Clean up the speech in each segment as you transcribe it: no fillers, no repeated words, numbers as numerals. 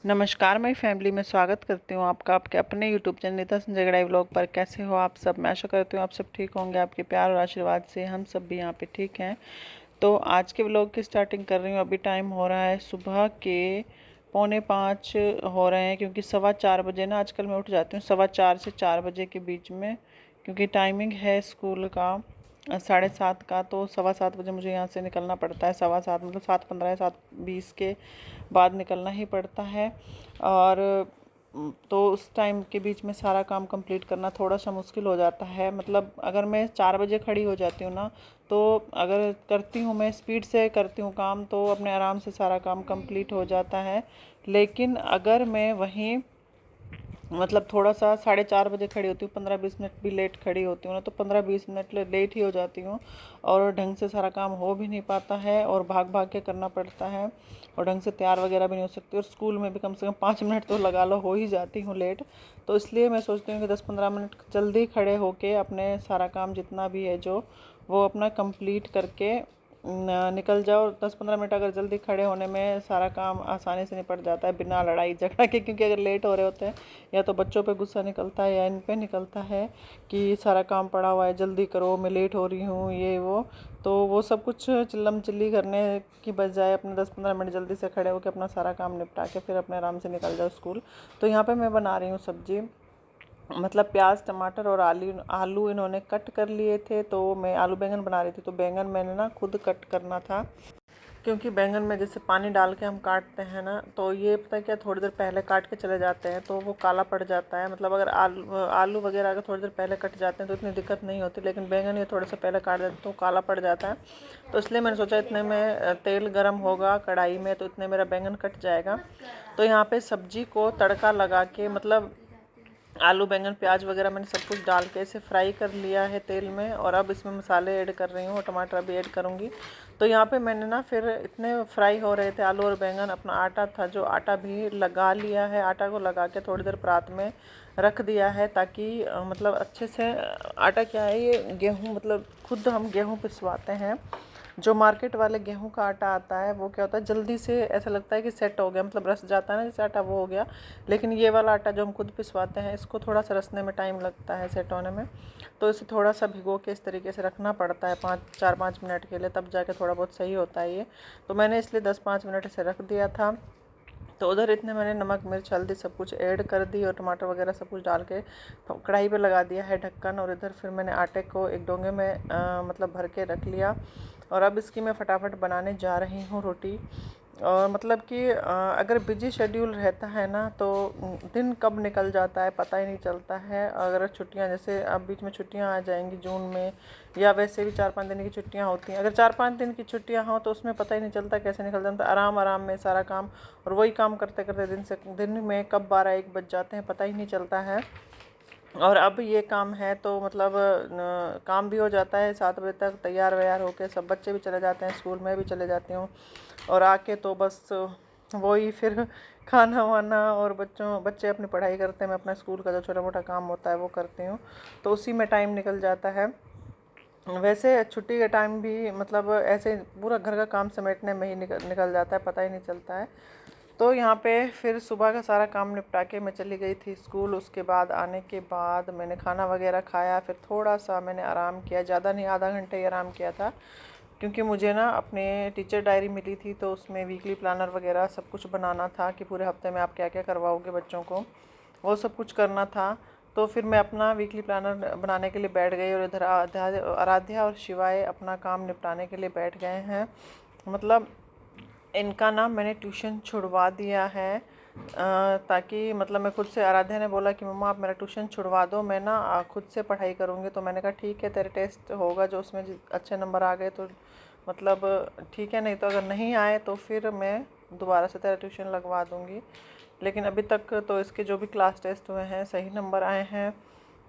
नमस्कार, मैं फैमिली में स्वागत करती हूँ आपका आपके अपने YouTube channel Neeta Sanjay Gadhai vlog पर। कैसे हो आप सब? मैं आशा करती हूँ आप सब ठीक होंगे। आपके प्यार और आशीर्वाद से हम सब भी यहाँ पे ठीक हैं। तो आज के व्लॉग की स्टार्टिंग कर रही हूँ। अभी टाइम हो रहा है सुबह के 4:45 हो रहे हैं, क्योंकि 4:15 ना आजकल मैं उठ जाती हूँ 4:15 से 4 बजे के बीच में, क्योंकि टाइमिंग है स्कूल का 7:30 का। तो 7:15 मुझे यहाँ से निकलना पड़ता है। 7:15 मतलब 7:15 या 7:20 के बाद निकलना ही पड़ता है। और तो उस टाइम के बीच में सारा काम कंप्लीट करना थोड़ा सा मुश्किल हो जाता है। मतलब अगर मैं 4 बजे खड़ी हो जाती हूँ ना, तो अगर करती हूँ, मैं स्पीड से करती हूँ काम, तो अपने आराम से सारा काम कंप्लीट हो जाता है। लेकिन अगर मैं वहीं मतलब थोड़ा सा 4:30 बजे खड़ी होती हूँ, 15-20 मिनट भी लेट खड़ी होती हूँ ना, तो 15-20 मिनट लेट ही हो जाती हूँ और ढंग से सारा काम हो भी नहीं पाता है और भाग भाग के करना पड़ता है और ढंग से तैयार वगैरह भी नहीं हो सकती। और स्कूल में भी कम से कम 5 मिनट तो लगा लो हो ही जाती हूँ लेट। तो इसलिए मैं सोचती हूँ कि 10-15 मिनट जल्दी खड़े होके अपने सारा काम जितना भी है जो वो अपना कंप्लीट करके निकल जाओ। 10-15 मिनट अगर जल्दी खड़े होने में सारा काम आसानी से निपट जाता है बिना लड़ाई झगड़ा के। क्योंकि अगर लेट हो रहे होते हैं या तो बच्चों पे गुस्सा निकलता है या इन पे निकलता है कि सारा काम पड़ा हुआ है, जल्दी करो, मैं लेट हो रही हूँ, ये वो। तो वो सब कुछ चिल्लम चिल्ली करने की बजाय अपने 10-15 मिनट जल्दी से खड़े होकर अपना सारा काम निपटा के फिर अपने आराम से निकल जाओ स्कूल। तो यहाँ पे मैं बना रही हूँ सब्जी। मतलब प्याज टमाटर और आलू आलू इन्होंने कट कर लिए थे, तो मैं आलू बैंगन बना रही थी। तो बैंगन मैंने ना खुद कट करना था, क्योंकि बैंगन में जैसे पानी डाल के हम काटते हैं ना, तो ये पता है क्या, थोड़ी देर पहले काट के चले जाते हैं तो वो काला पड़ जाता है। मतलब अगर आलू वगैरह अगर थोड़ी देर पहले कट जाते हैं तो इतनी दिक्कत नहीं होती, लेकिन बैंगन ये थोड़ा सा पहले काट देते तो काला पड़ जाता है। तो इसलिए मैंने सोचा इतने में तेल गर्म होगा कढ़ाई में तो इतने मेरा बैंगन कट जाएगा। तो यहाँ पे सब्जी को तड़का लगा के, मतलब आलू बैंगन प्याज वगैरह मैंने सब कुछ डाल के इसे फ्राई कर लिया है तेल में। और अब इसमें मसाले ऐड कर रही हूँ और टमाटर भी ऐड करूँगी। तो यहाँ पे मैंने ना फिर इतने फ्राई हो रहे थे आलू और बैंगन, अपना आटा था जो आटा भी लगा लिया है। आटा को लगा के थोड़ी देर परात में रख दिया है, ताकि मतलब अच्छे से आटा क्या है, ये गेहूँ, मतलब खुद हम गेहूँ पिसवाते हैं। जो मार्केट वाले गेहूं का आटा आता है वो क्या होता है, जल्दी से ऐसा लगता है कि सेट हो गया, मतलब रस जाता है ना जैसे आटा, वो हो गया। लेकिन ये वाला आटा जो हम खुद पिसवाते हैं, इसको थोड़ा सा रसने में टाइम लगता है सेट होने में। तो इसे थोड़ा सा भिगो के इस तरीके से रखना पड़ता है 4-5 मिनट के लिए, तब जाके थोड़ा बहुत सही होता है ये। तो मैंने इसलिए 10-5 मिनट इसे रख दिया था। तो उधर इतने मैंने नमक मिर्च हल्दी सब कुछ ऐड कर दी और टमाटर वगैरह सब कुछ डाल के कढ़ाई पे लगा दिया है ढक्कन। और इधर फिर मैंने आटे को एक डोंगे में मतलब भर के रख लिया। और अब इसकी मैं फटाफट बनाने जा रही हूँ रोटी। और मतलब कि अगर बिजी शेड्यूल रहता है ना, तो दिन कब निकल जाता है पता ही नहीं चलता है। अगर छुट्टियां, जैसे अब बीच में छुट्टियां आ जाएंगी जून में, या वैसे भी 4-5 दिन की छुट्टियां होती हैं। अगर 4-5 दिन की छुट्टियां हों तो उसमें पता ही नहीं चलता कैसे निकल जाता है, आराम आराम में सारा काम। और वही काम करते करते दिन में कब 12-1 बज जाते हैं पता ही नहीं चलता है। और अब ये काम है तो मतलब काम भी हो जाता है 7 बजे तक, तैयार वैयार होके सब बच्चे भी चले जाते हैं स्कूल, में भी चले जाती हूँ। और आके तो बस वही फिर खाना वाना, और बच्चे अपनी पढ़ाई करते हैं, मैं अपना स्कूल का जो छोटा मोटा काम होता है वो करती हूँ। तो उसी में टाइम निकल जाता है। वैसे छुट्टी के टाइम भी मतलब ऐसे पूरा घर का काम समेटने में ही निकल जाता है, पता ही नहीं चलता है। तो यहाँ पे फिर सुबह का सारा काम निपटा के मैं चली गई थी स्कूल। उसके बाद आने के बाद मैंने खाना वगैरह खाया, फिर थोड़ा सा मैंने आराम किया, ज़्यादा नहीं, आधा घंटे ही आराम किया था। क्योंकि मुझे ना अपने टीचर डायरी मिली थी, तो उसमें वीकली प्लानर वगैरह सब कुछ बनाना था कि पूरे हफ्ते में आप क्या क्या करवाओगे बच्चों को, वो सब कुछ करना था। तो फिर मैं अपना वीकली प्लानर बनाने के लिए बैठ गई और इधर आराध्या और शिवाय अपना काम निपटाने के लिए बैठ गए हैं। मतलब इनका ना मैंने ट्यूशन छुड़वा दिया है, ताकि मतलब मैं खुद से, आराध्या ने बोला कि मम्मा आप मेरा ट्यूशन छुड़वा दो, मैं ना खुद से पढ़ाई करूँगी। तो मैंने कहा ठीक है, तेरे टेस्ट होगा जो उसमें अच्छे नंबर आ गए तो मतलब ठीक है, नहीं तो अगर नहीं आए तो फिर मैं दोबारा से तेरा ट्यूशन लगवा दूँगी। लेकिन अभी तक तो इसके जो भी क्लास टेस्ट हुए हैं सही नंबर आए हैं।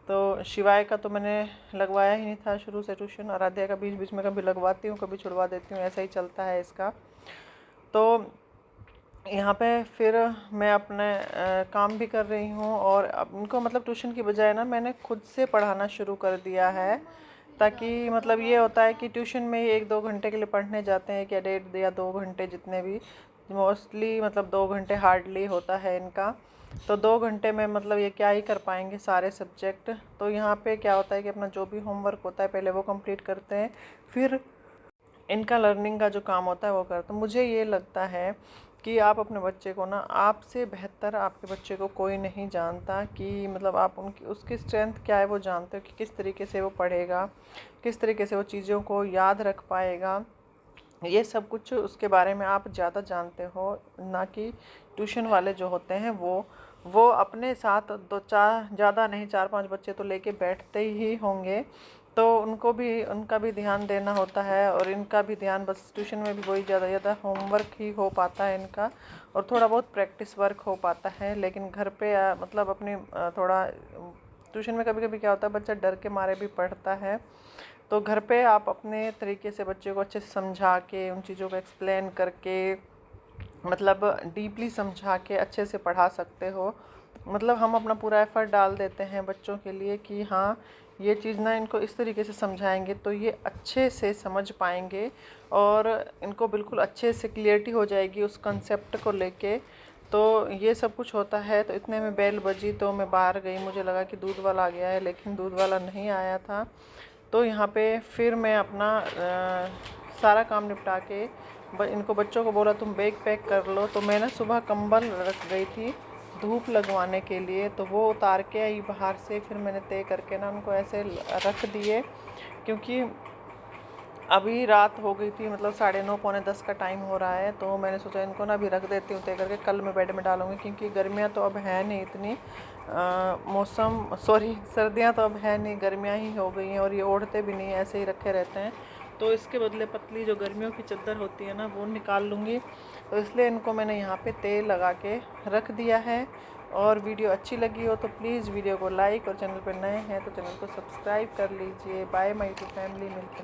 तो शिवाय का तो मैंने लगवाया ही नहीं था शुरू से ट्यूशन। आराध्या का बीच बीच में कभी लगवाती हूँ कभी छुड़वा देती हूँ, ऐसा ही चलता है इसका। तो यहाँ पे फिर मैं अपने काम भी कर रही हूँ। और अब इनको मतलब ट्यूशन की बजाय ना मैंने खुद से पढ़ाना शुरू कर दिया है, ताकि मतलब ये होता है कि ट्यूशन में ही 1-2 घंटे के लिए पढ़ने जाते हैं, या 1.5 या 2 घंटे जितने भी, मोस्टली मतलब 2 घंटे हार्डली होता है इनका। तो 2 घंटे में मतलब ये क्या ही कर पाएंगे सारे सब्जेक्ट। तो यहाँ पे क्या होता है कि अपना जो भी होमवर्क होता है पहले वो कंप्लीट करते हैं, फिर इनका लर्निंग का जो काम होता है वो करते हैं। मुझे ये लगता है कि आप अपने बच्चे को ना, आपसे बेहतर आपके बच्चे को कोई नहीं जानता कि मतलब आप उनकी उसकी स्ट्रेंथ क्या है वो जानते हो कि किस तरीके से वो पढ़ेगा, किस तरीके से वो चीज़ों को याद रख पाएगा। ये सब कुछ उसके बारे में आप ज़्यादा जानते हो, ना कि ट्यूशन वाले जो होते हैं वो अपने साथ 2-4 ज़्यादा नहीं 4-5 बच्चे तो लेके बैठते ही होंगे। तो उनका भी ध्यान देना होता है, और इनका भी ध्यान बस ट्यूशन में भी वही ज़्यादा होमवर्क ही हो पाता है इनका, और थोड़ा बहुत प्रैक्टिस वर्क हो पाता है। लेकिन घर पे मतलब अपनी थोड़ा ट्यूशन में कभी कभी क्या होता है बच्चा डर के मारे भी पढ़ता है। तो घर पे आप अपने तरीके से बच्चे को अच्छे से समझा के, उन चीज़ों को एक्सप्लेन करके, मतलब डीपली समझा के अच्छे से पढ़ा सकते हो। मतलब हम अपना पूरा एफर्ट डाल देते हैं बच्चों के लिए कि हाँ ये चीज़ ना इनको इस तरीके से समझाएंगे तो ये अच्छे से समझ पाएंगे, और इनको बिल्कुल अच्छे से क्लियरिटी हो जाएगी उस कंसेप्ट को लेके। तो ये सब कुछ होता है। तो इतने में बेल बजी तो मैं बाहर गई, मुझे लगा कि दूध वाला आ गया है, लेकिन दूध वाला नहीं आया था। तो यहाँ पे फिर मैं अपना सारा काम निपटा के इनको बच्चों को बोला तुम बैग पैक कर लो। तो मैं ना सुबह कंबल रख गई थी धूप लगवाने के लिए, तो वो उतार के आई बाहर से, फिर मैंने तय करके ना उनको ऐसे रख दिए, क्योंकि अभी रात हो गई थी, मतलब 9:30 पौने 10 का टाइम हो रहा है। तो मैंने सोचा इनको ना अभी रख देती हूँ तय करके, कल मैं बेड में डालूँगी, क्योंकि गर्मियाँ तो अब है नहीं इतनी, मौसम सॉरी सर्दियाँ तो अब है नहीं, गर्मियाँ ही हो गई हैं, और ये ओढ़ते भी नहीं, ऐसे ही रखे रहते हैं। तो इसके बदले पतली जो गर्मियों की चादर होती है ना वो निकाल लूँगी। तो इसलिए इनको मैंने यहाँ पे तेल लगा के रख दिया है। और वीडियो अच्छी लगी हो तो प्लीज़ वीडियो को लाइक, और चैनल पर नए हैं तो चैनल को सब्सक्राइब कर लीजिए। बाय माय यूट्यूब फैमिली, मिलते हैं।